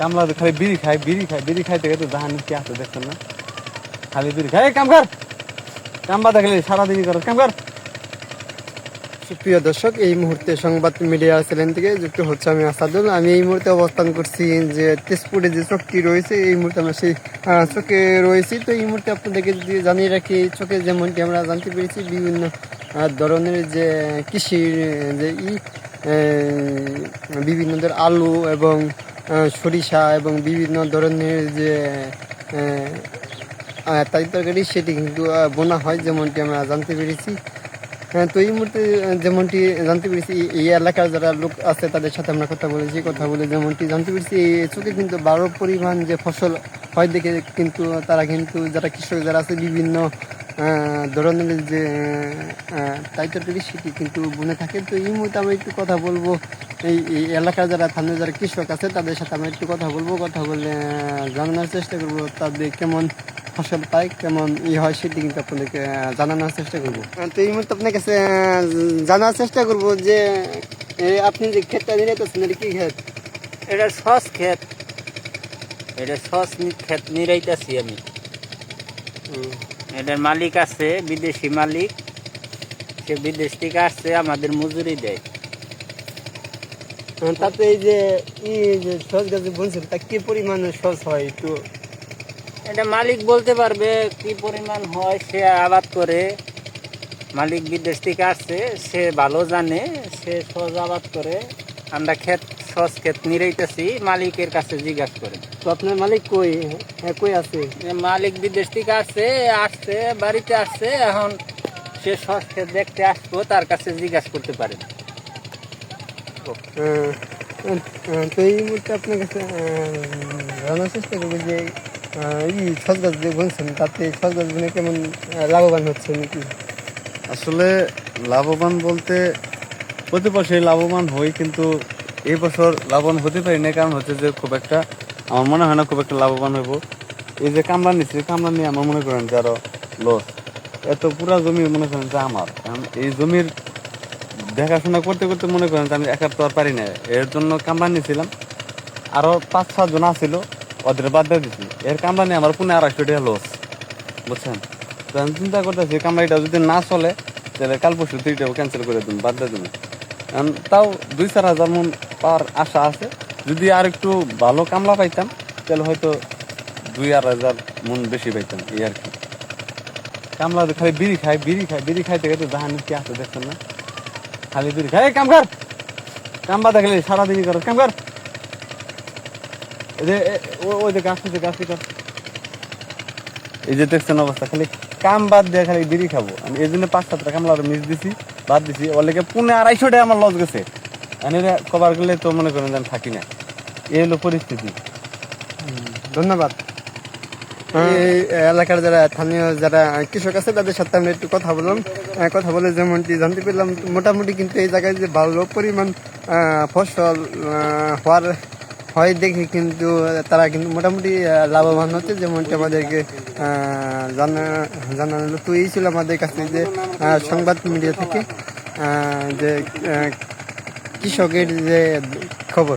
কামলা তো খালি বিড়ি খাইতে খাইতে জাহান কি আছে দেখছেন না, খালি বিড়ি খাই। কাম কর, কাম বাদা খালি সারাদিনই করো, কাম কর। সুপ্রিয় দর্শক, এই মুহূর্তে সংবাদ মিডিয়া চ্যানেল থেকে যুক্ত হচ্ছে আমি আসাদুল। আমি এই মুহূর্তে অবস্থান করছি যে তেজপুরে যে চকটি রয়েছে, এই মুহূর্তে আমরা সেই চকে রয়েছি। তো এই মুহূর্তে আপনাদেরকে যদি জানিয়ে রাখি, এই চকে যেমনটি আমরা জানতে পেরেছি বিভিন্ন ধরনের যে কৃষির যে বিভিন্ন ধরনের আলু এবং সরিষা এবং বিভিন্ন ধরনের যে তাই তরকারি সেটি কিন্তু বোনা হয়, যেমনটি আমরা জানতে পেরেছি। তো এই মুহূর্তে যেমনটি জানতে পেরেছি, এই এলাকার যারা লোক আছে তাদের সাথে আমরা কথা বলে যেমনটি জানতে পেরেছি, এই চোখে কিন্তু বড় পরিমাণ যে ফসল হয় দেখে কিন্তু তারা কিন্তু যারা কৃষক যারা আছে বিভিন্ন ধরনের যে তাই তরকারি সেটি কিন্তু বনে থাকে। তো এই মুহূর্তে আমরা একটু কথা বলবো এই এলাকার যারা স্থানীয় যারা কৃষক আছে তাদের সাথে আমরা একটু কথা বলে জানানোর চেষ্টা করবো তাদের কেমন ফসল পাই, কেমন হয় সেটি কিন্তু আপনাদেরকে জানানোর চেষ্টা করবো। তো এই মুহূর্তে আপনার কাছে জানার চেষ্টা করবো যে আপনি যে ক্ষেতটা নিরাইতেছেন এটা কি ক্ষেত? এটা সস ক্ষেত, এটা সস ক্ষেত নিরাইতেছি আমি। এটার মালিক আছে, বিদেশি মালিক, সে বিদেশ থেকে আসছে, আমাদের মজুরি দেয়। তাতে এই যে সস গাছ বলছেন তা কি পরিমাণ সস হয় একটু? এটা মালিক বলতে পারবে কি পরিমাণ হয়, সে আবাদ করে। মালিক বিদেশ থেকে আসছে, সে ভালো জানে, সে সস আবাদ করে। আমরা সস ক্ষেত নিরাইতেছি, মালিকের কাছে জিজ্ঞাসা করে। তো আপনার মালিক কই আছে? মালিক বিদেশ থেকে আসছে বাড়িতে আসছে, এখন সে সস ক্ষেত দেখতে আসবো, তার কাছে জিজ্ঞাসা করতে পারে। তো এই মুহূর্তে আপনার কাছে জানার চেষ্টা করবো যে এই সস গাছ যে বলছেন তাতে সস গাছ বনে কেমন লাভবান হচ্ছে নাকি? আসলে লাভবান বলতে প্রতি বছরই লাভবান হই, কিন্তু এই বছর লাভবান হতে পারি না। কারণ হচ্ছে যে খুব একটা আমার মনে হয় না খুব একটা লাভবান হইব। এই যে কামলা নিচ্ছি, কামলা নিয়ে আমার মনে করেন যে আরো লস। এত পুরা জমি মনে করেন যে আমার, কারণ এই জমির দেখাশোনা করতে করতে মনে করেন যে আমি একা তো আর পারি না। এর জন্য কামলা নিয়েছিলাম, আরো 5-7 জন আসছিল, ওদের বাদ দিয়ে দিচ্ছি। এর কামলা নিয়ে আমার 2,500 টাকা লস, বুঝছেন? তো আমি চিন্তা করতেছি কামলা এটা যদি না চলে তাহলে কাল পরশু এটাও ক্যান্সেল করে দিন, বাদ দিয়ে দিন। তাও 2-4 হাজার মন পাওয়ার আশা আছে। যদি আর একটু ভালো কামলা পাইতাম তাহলে হয়তো 2-4 হাজার মন বেশি পাইতাম, এই আর কি। কামলা তো খালি বিড়ি খাইতে খাইতে জাহান কি আছে দেখছেন না, খালি বিড়ি খাই। কাম কর, কাম বাদা খালি সারাদিনই করো, কাম কর। এই যে ওই যে গাছ কর, এই যে দেখছেন অবস্থা, খালি কাম বাদ দিয়ে খালি বিড়ি খাবো। আমি এই জন্য 5-7টা কামলা মিস দিছি, বাদ দিছি। ওর লেগে 2,500 টাকা আমার লস গেছে। আমি কভার করলে তো মনে করেন আমি থাকি না, এই হলো পরিস্থিতি। ধন্যবাদ। এই এলাকার যারা স্থানীয় যারা কৃষক আছে তাদের সাথে আমরা একটু কথা বলে যেমনটি জানতে পেলাম, মোটামুটি কিন্তু এই জায়গায় যে ভালো পরিমাণ ফসল হয় দেখে কিন্তু তারা কিন্তু মোটামুটি লাভবান হচ্ছে, যেমনটি আমাদেরকে জানানো। তো এই ছিল আমাদের কাছে যে সংবাদ মিডিয়া থেকে যে কৃষকের যে খবর।